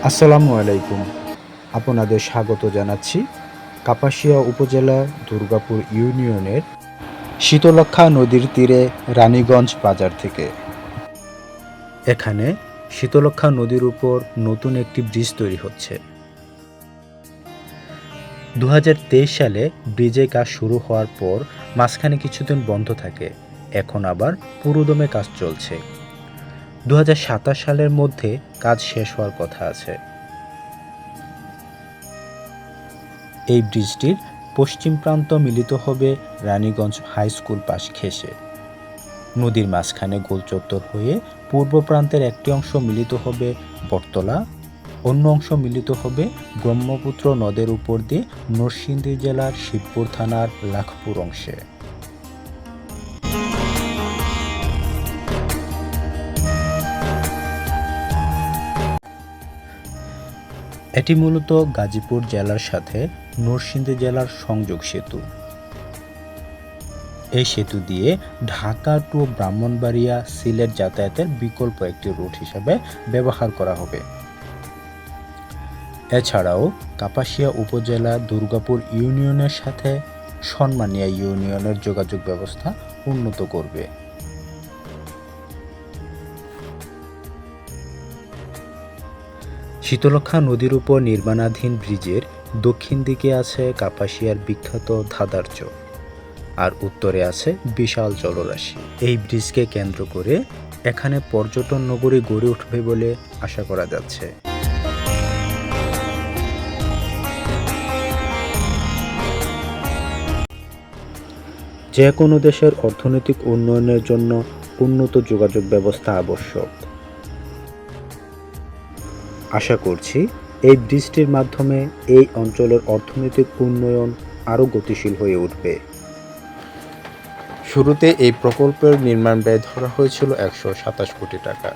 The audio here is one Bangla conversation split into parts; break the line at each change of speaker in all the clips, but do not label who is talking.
আসসালামু আলাইকুম। আপনাদের স্বাগত জানাচ্ছি কাপাসিয়া উপজেলা দুর্গাপুর ইউনিয়নের শীতলক্ষ্যা নদীর তীরে রানীগঞ্জ বাজার থেকে। এখানে শীতলক্ষ্যা নদীর উপর নতুন একটি ব্রিজ তৈরি হচ্ছে। ২০২৩ সালে ব্রিজের কাজ শুরু হওয়ার পর মাঝখানে কিছুদিন বন্ধ থাকে। এখন আবার পুরোদমে কাজ চলছে। ২০২৭ সালের মধ্যে কাজ শেষ হওয়ার কথা আছে। এই ব্রিজটির পশ্চিম প্রান্ত মিলিত হবে রানীগঞ্জ হাই স্কুল পাশ ঘেঁষে। নদীর মাঝখানে গোল চত্বর হয়ে পূর্ব প্রান্তের একটি অংশ মিলিত হবে বটতলা, অন্য অংশ মিলিত হবে ব্রহ্মপুত্র নদের উপর দিয়ে নরসিংদী জেলার শিবপুর থানার লাখপুর অংশে। এটি মূলত গাজীপুর জেলার সাথে নরসিংদী জেলার সংযোগ সেতু। এই সেতু দিয়ে ঢাকা টু ব্রাহ্মণবাড়িয়া সিলেট যাতায়াতের বিকল্প একটি রুট হিসেবে ব্যবহার করা হবে। এছাড়াও কাপাসিয়া উপজেলা দুর্গাপুর ইউনিয়নের সাথে সন্মানিয়া ইউনিয়নের যোগাযোগ ব্যবস্থা উন্নত করবে। শীতলক্ষ্যা নদীর উপর নির্মাণাধীন ব্রিজের দক্ষিণ দিকে আছে কাপাসিয়ার বিখ্যাত ধাঁধার চর, আর উত্তরে আছে বিশাল জলরাশি। এই ব্রিজকে কেন্দ্র করে এখানে পর্যটন নগরী গড়ে উঠবে বলে আশা করা যাচ্ছে। যে কোনো দেশের অর্থনৈতিক উন্নয়নের জন্য উন্নত যোগাযোগ ব্যবস্থা আবশ্যক। আশা করছি এই ব্রিজটির মাধ্যমে এই অঞ্চলের অর্থনৈতিক উন্নয়ন আরও গতিশীল হয়ে উঠবে। শুরুতে এই প্রকল্পের নির্মাণ ব্যয় ধরা হয়েছিল ১২৭ কোটি টাকা।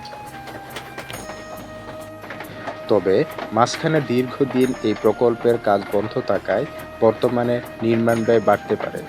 তবে মাঝখানে দীর্ঘদিন এই প্রকল্পের কাজ বন্ধ থাকায় বর্তমানে নির্মাণ ব্যয় বাড়তে পারে।